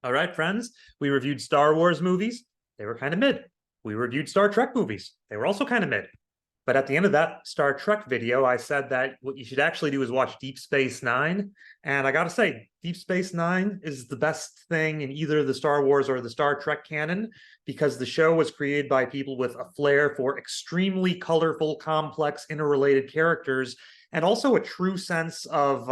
All right, friends, we reviewed Star Wars movies. They were kind of mid. We reviewed Star Trek movies. They were also kind of mid. But at the end of that Star Trek video, I said that what you should actually do is watch Deep Space Nine. And I got to say, Deep Space Nine is the best thing in either the Star Wars or the Star Trek canon because the show was created by people with a flair for extremely colorful, complex, interrelated characters, and also a true sense of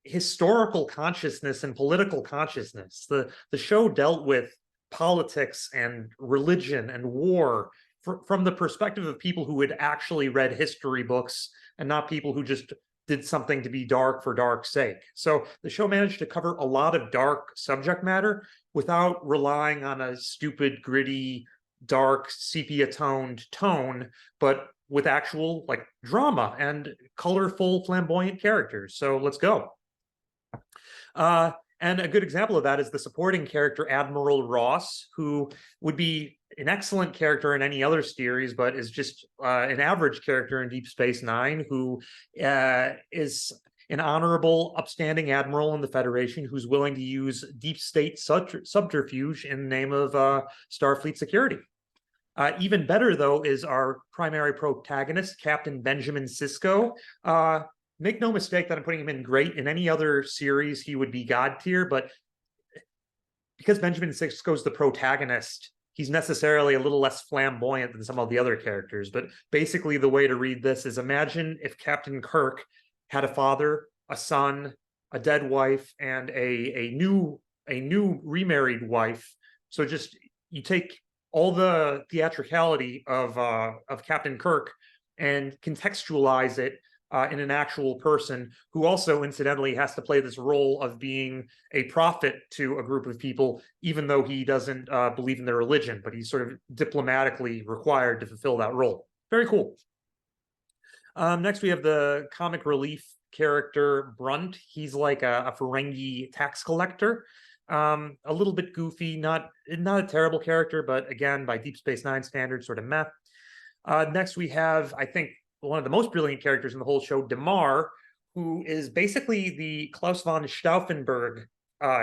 historical consciousness and political consciousness. The show dealt with politics and religion and war from the perspective of people who had actually read history books and not people who just did something to be dark for dark's sake. So the show managed to cover a lot of dark subject matter without relying on a stupid, gritty, dark, sepia-toned tone, but with actual like drama and colorful, flamboyant characters. So let's go. And a good example of that is the supporting character, Admiral Ross, who would be an excellent character in any other series, but is just an average character in Deep Space Nine, who is an honorable, upstanding admiral in the Federation who's willing to use deep state subterfuge in the name of Starfleet security. Even better, though, is our primary protagonist, Captain Benjamin Sisko. Make no mistake that I'm putting him in great. In any other series, he would be God tier, but because Benjamin Sisko's the protagonist, he's necessarily a little less flamboyant than some of the other characters. But basically, the way to read this is imagine if Captain Kirk had a father, a son, a dead wife, and a new remarried wife. So just you take all the theatricality of Captain Kirk and contextualize it in an actual person who also incidentally has to play this role of being a prophet to a group of people, even though he doesn't believe in their religion, but he's sort of diplomatically required to fulfill that role. Very cool. Next, we have the comic relief character Brunt. He's like a Ferengi tax collector. A little bit goofy, not a terrible character, but again, by Deep Space Nine standards, sort of meh. Next, we have, I think, one of the most brilliant characters in the whole show, Damar, who is basically the Klaus von Stauffenberg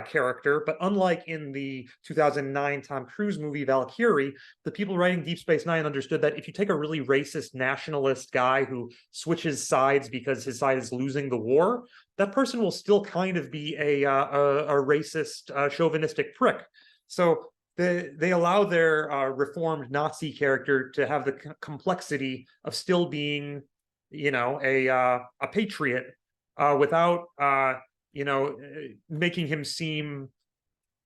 character, but unlike in the 2009 Tom Cruise movie Valkyrie, the people writing Deep Space Nine understood that if you take a really racist nationalist guy who switches sides because his side is losing the war, that person will still kind of be a racist, chauvinistic prick. So they allow their reformed Nazi character to have the complexity of still being, you know, a patriot without, you know, making him seem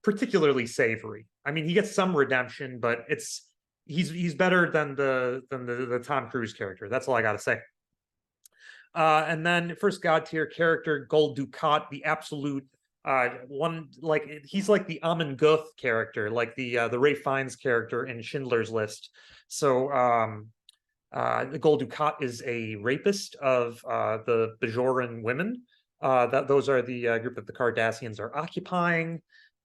particularly savory. I mean, he gets some redemption, but he's better than the Tom Cruise character. That's all I got to say. And then first God tier character, Gul Dukat, the absolute one, like he's like the Amon Goth character, like the Ray Fiennes character in Schindler's List. So the Gul Dukat is a rapist of the Bajoran women. Those are the group that the Cardassians are occupying,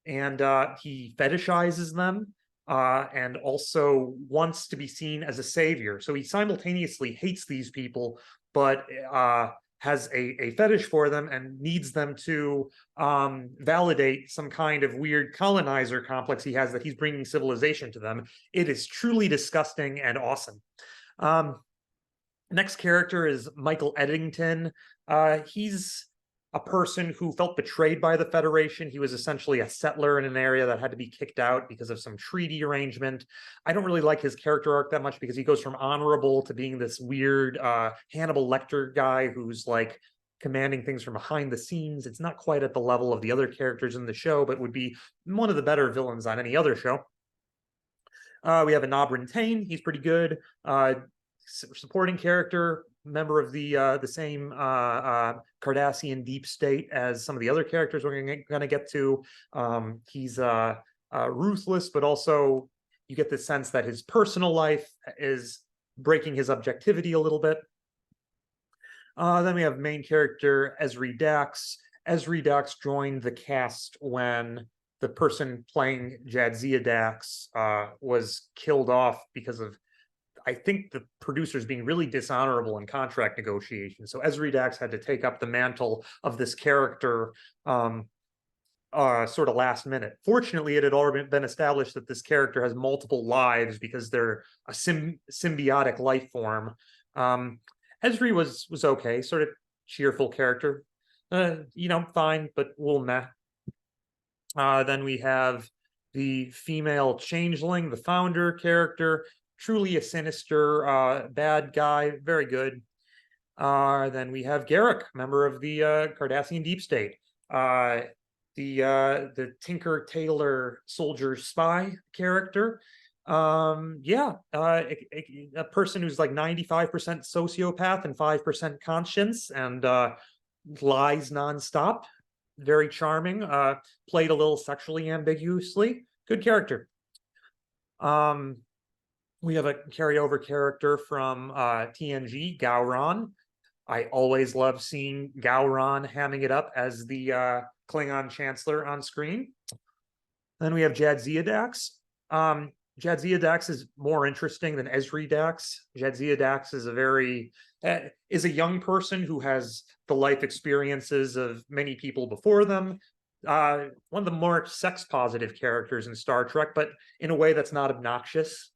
and he fetishizes them. And also wants to be seen as a savior. So he simultaneously hates these people, but has a fetish for them and needs them to validate some kind of weird colonizer complex he has that he's bringing civilization to them. It is truly disgusting and awesome. Next character is Michael Eddington. He's a person who felt betrayed by the Federation. He was essentially a settler in an area that had to be kicked out because of some treaty arrangement. I don't really like his character arc that much because he goes from honorable to being this weird Hannibal Lecter guy who's like commanding things from behind the scenes. It's not quite at the level of the other characters in the show, but would be one of the better villains on any other show. We have Anabrin Tain. He's pretty good. Supporting character, member of the same Cardassian deep state as some of the other characters we're going to get to. He's ruthless, but also you get the sense that his personal life is breaking his objectivity a little bit. Then we have main character Ezri Dax. Ezri Dax joined the cast when the person playing Jadzia Dax was killed off because of, I think, the producers being really dishonorable in contract negotiations. So Ezri Dax had to take up the mantle of this character sort of last minute. Fortunately, it had already been established that this character has multiple lives because they're a symbiotic life form. Esri was okay, sort of cheerful character. Fine, but well, meh. Then we have the female changeling, the founder character, truly a sinister bad guy, very good. Then we have Garrick, member of the Cardassian Deep State. The Tinker Tailor soldier spy character. A person who's like 95% sociopath and 5% conscience and lies nonstop. Very charming. Played a little sexually ambiguously. Good character. We have a carryover character from TNG, Gowron. I always love seeing Gowron hamming it up as the Klingon Chancellor on screen. Then we have Jadzia Dax. Jadzia Dax is more interesting than Esri Dax. Jadzia Dax is a young person who has the life experiences of many people before them. One of the more sex-positive characters in Star Trek, but in a way that's not obnoxious.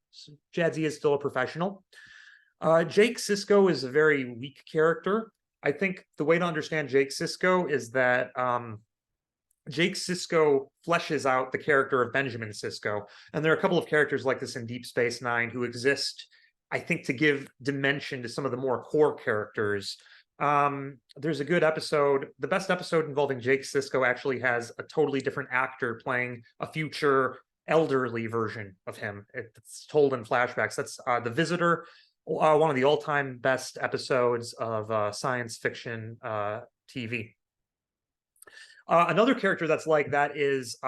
Jadzia is still a professional. Jake Sisko is a very weak character. I think the way to understand Jake Sisko is that Jake Sisko fleshes out the character of Benjamin Sisko. And there are a couple of characters like this in Deep Space Nine who exist, I think, to give dimension to some of the more core characters. There's a good episode. The best episode involving Jake Sisko actually has a totally different actor playing a future elderly version of him. It's told in flashbacks. That's The Visitor, one of the all-time best episodes of science fiction TV. Another character that's like that is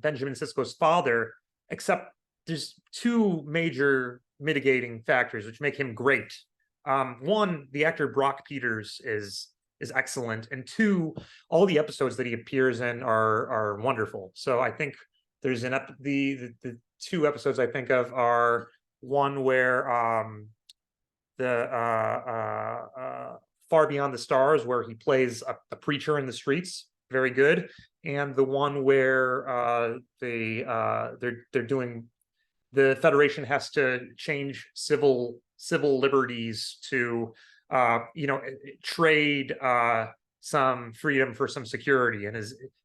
Benjamin Sisko's father, except there's two major mitigating factors which make him great. One, the actor Brock Peters is excellent, and two, all the episodes that he appears in are wonderful. So I think there's the two episodes I think of are one where Far Beyond the Stars, where he plays a preacher in the streets, very good, and the one where they're doing, the Federation has to change civil liberties to trade some freedom for some security, and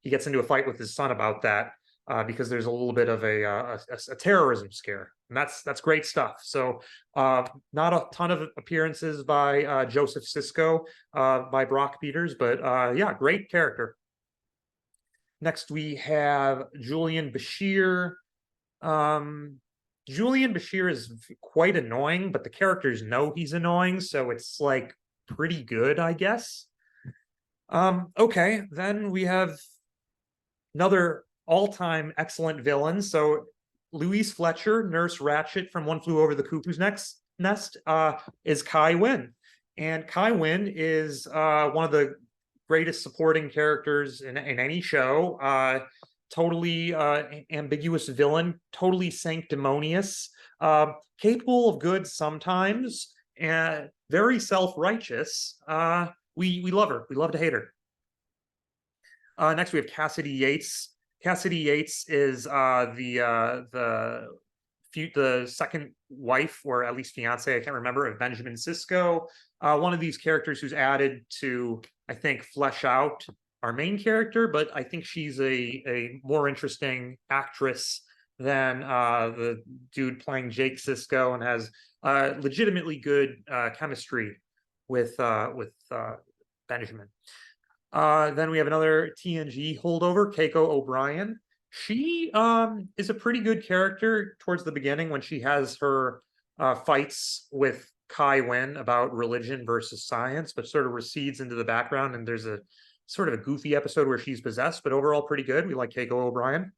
he gets into a fight with his son about that because there's a little bit of a terrorism scare, and that's great stuff. So not a ton of appearances by Joseph Sisko, by Brock Peters, but yeah, great character. Next, we have Julian Bashir. Julian Bashir is quite annoying, but the characters know he's annoying, so it's like pretty good, I guess. Okay, then we have another all-time excellent villain. So Louise Fletcher, Nurse Ratchet from One Flew Over the Cuckoo's Nest, is Kai Wynn. And Kai Wynn is one of the greatest supporting characters in any show. Totally ambiguous villain, totally sanctimonious, capable of good sometimes, and very self-righteous. We love her. We love to hate her. Next, we have Cassidy Yates. Cassidy Yates is the second wife, or at least fiance, I can't remember, of Benjamin Sisko. One of these characters who's added to, I think, flesh out our main character, but I think she's a more interesting actress than the dude playing Jake Sisko, and has legitimately good chemistry with Benjamin. Then we have another TNG holdover, Keiko O'Brien. She is a pretty good character towards the beginning when she has her fights with Kai Wynn about religion versus science, but sort of recedes into the background, and there's a sort of a goofy episode where she's possessed, but overall pretty good. We like Keiko O'Brien.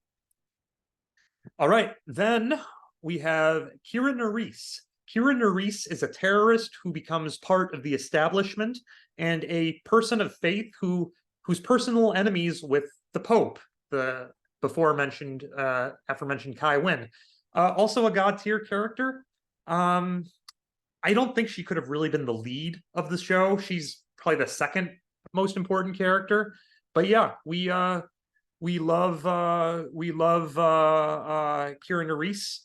All right, then we have Kira Nerys. Kira Nerys is a terrorist who becomes part of the establishment and a person of faith who's personal enemies with the Pope, the aforementioned Kai Wynn. Also a god tier character. I don't think she could have really been the lead of the show. She's probably the second most important character. But yeah, we we love Kira Nerys.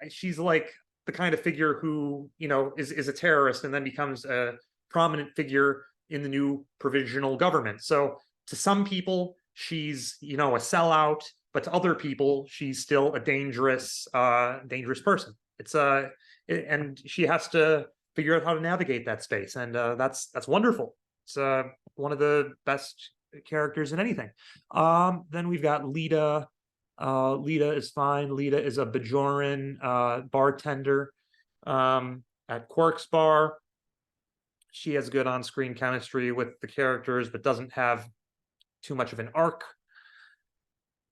She's like the kind of figure who, you know, is a terrorist and then becomes a prominent figure in the new provisional government. So to some people, she's, you know, a sellout, but to other people, she's still a dangerous person. And she has to figure out how to navigate that space, and that's wonderful. It's one of the best characters in anything. Then we've got Lita. Lita is fine. Lita is a Bajoran bartender at Quark's Bar. She has good on-screen chemistry with the characters, but doesn't have too much of an arc.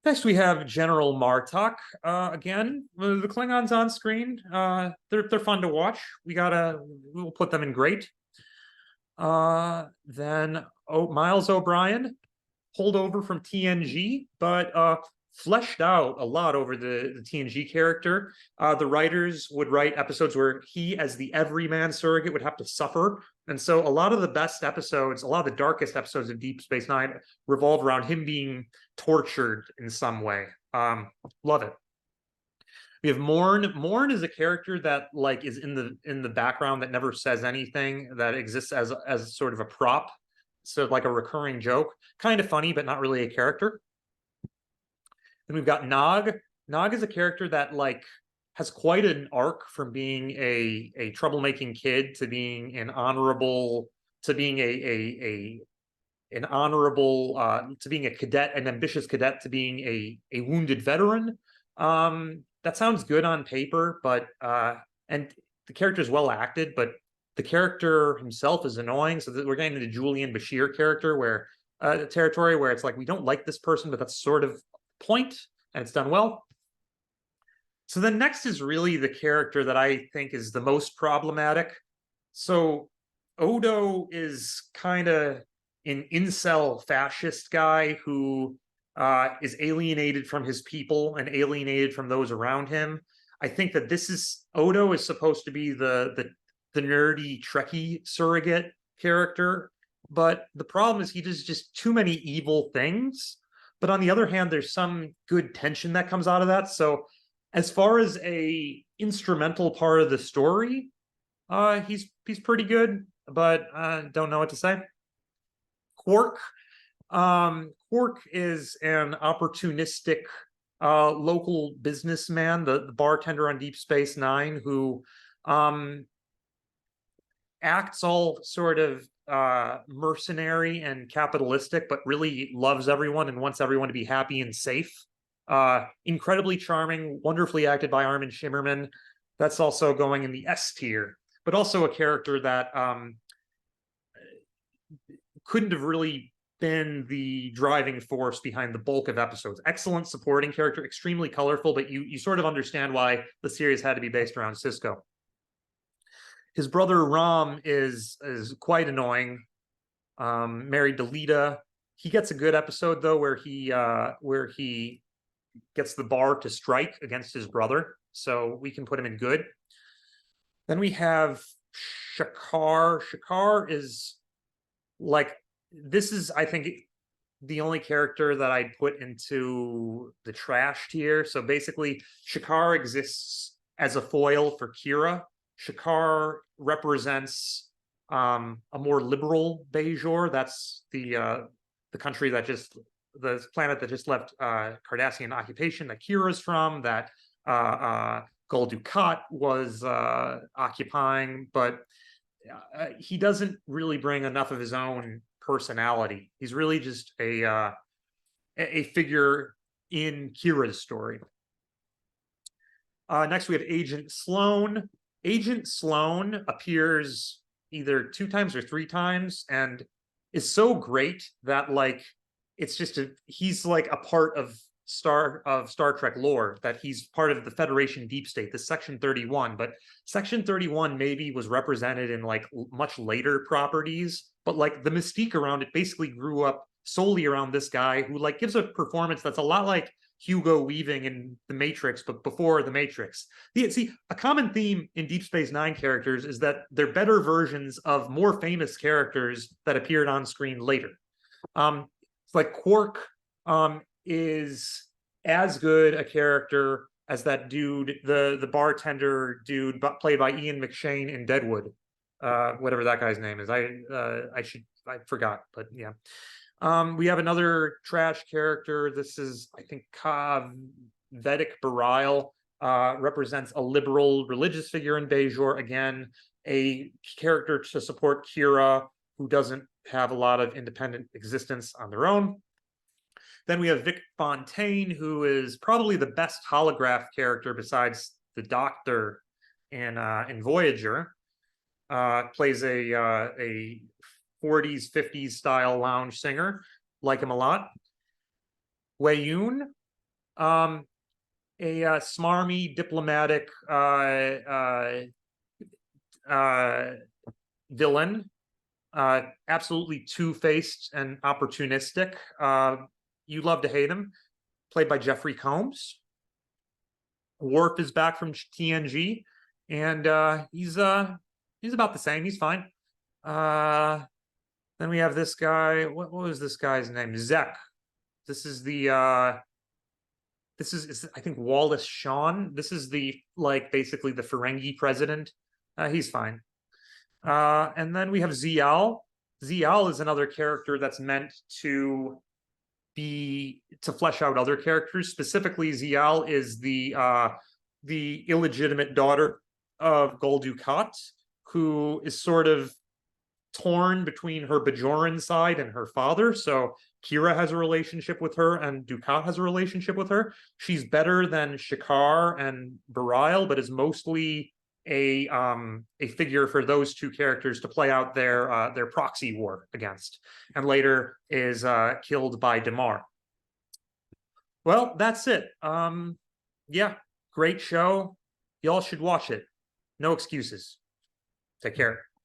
Next, we have General Martok. Again, the Klingons on screen. They're fun to watch. We'll put them in great. Then Miles O'Brien, holdover from TNG, but fleshed out a lot over the TNG character. The writers would write episodes where he, as the everyman surrogate, would have to suffer. And so a lot of the best episodes, a lot of the darkest episodes of Deep Space Nine revolve around him being tortured in some way. Love it. We have Morn. Morn is a character that like is in the background, that never says anything, that exists as sort of a prop, so like a recurring joke. Kind of funny, but not really a character. Then we've got Nog. Nog is a character that like has quite an arc from being a troublemaking kid to being an honorable, to being an honorable, to being a cadet, an ambitious cadet, to being a wounded veteran. That sounds good on paper, but and the character is well acted, but the character himself is annoying. So that we're getting into Julian Bashir character where territory where it's like we don't like this person, but that's sort of point, and it's done well. So then next is really the character that I think is the most problematic. So Odo is kind of an incel fascist guy who is alienated from his people and alienated from those around him. I think that Odo is supposed to be the nerdy Trekkie surrogate character, but the problem is he does just too many evil things. But on the other hand, there's some good tension that comes out of that. So as far as a instrumental part of the story, he's pretty good, but don't know what to say. Quark. Quark is an opportunistic local businessman, the bartender on Deep Space Nine, who acts all sort of mercenary and capitalistic, but really loves everyone and wants everyone to be happy and safe. Incredibly charming, wonderfully acted by Armin Shimmerman. That's also going in the S tier, but also a character that couldn't have really been the driving force behind the bulk of episodes. Excellent supporting character, extremely colorful, but you sort of understand why the series had to be based around Sisko. His brother Rom is quite annoying. Married to Lita. He gets a good episode though, where he gets the bar to strike against his brother, so we can put him in good. Then we have Shakar. Shakar is like, this is, I think, the only character that I'd put into the trash tier. So basically, Shakar exists as a foil for Kira. Shakar represents a more liberal Bajor. That's the country that just, the planet that just left Cardassian occupation that Kira's from, that Gul Dukat was occupying, but he doesn't really bring enough of his own personality. He's really just a figure in Kira's story. Next, we have Agent Sloan. Agent Sloan appears either 2 times or 3 times and is so great that like it's just he's like a part of Star Trek lore, that he's part of the Federation Deep State, the Section 31. But Section 31 maybe was represented in like much later properties, but like the mystique around it basically grew up solely around this guy who like gives a performance that's a lot like Hugo Weaving in The Matrix, but before The Matrix. See, a common theme in Deep Space Nine characters is that they're better versions of more famous characters that appeared on screen later. It's like Quark is as good a character as that dude, the bartender dude, played by Ian McShane in Deadwood, whatever that guy's name is. I forgot, but yeah. We have another trash character. This is, I think, Vedic Barile, represents a liberal religious figure in Bejor. Again, a character to support Kira, who doesn't have a lot of independent existence on their own. Then we have Vic Fontaine, who is probably the best holograph character besides the Doctor in Voyager. Plays a 40s, 50s style lounge singer. Like him a lot. Wei Yun, a smarmy, diplomatic villain, absolutely two-faced and opportunistic. You love to hate him. Played by Jeffrey Combs. Worf is back from TNG, and he's about the same. He's fine. Then we have this guy. What was this guy's name? Zek. This is the this is I think Wallace Shawn. This is the basically the Ferengi president. He's fine. And then we have Zial. Zial is another character that's meant to flesh out other characters. Specifically, Zial is the illegitimate daughter of Gul Dukat, who is sort of torn between her Bajoran side and her father. So Kira has a relationship with her, and Dukat has a relationship with her. She's better than Shakar and Barile, but is mostly a figure for those two characters to play out their proxy war against, and later is killed by Damar. Well, that's it. Yeah, great show. Y'all should watch it. No excuses. Take care.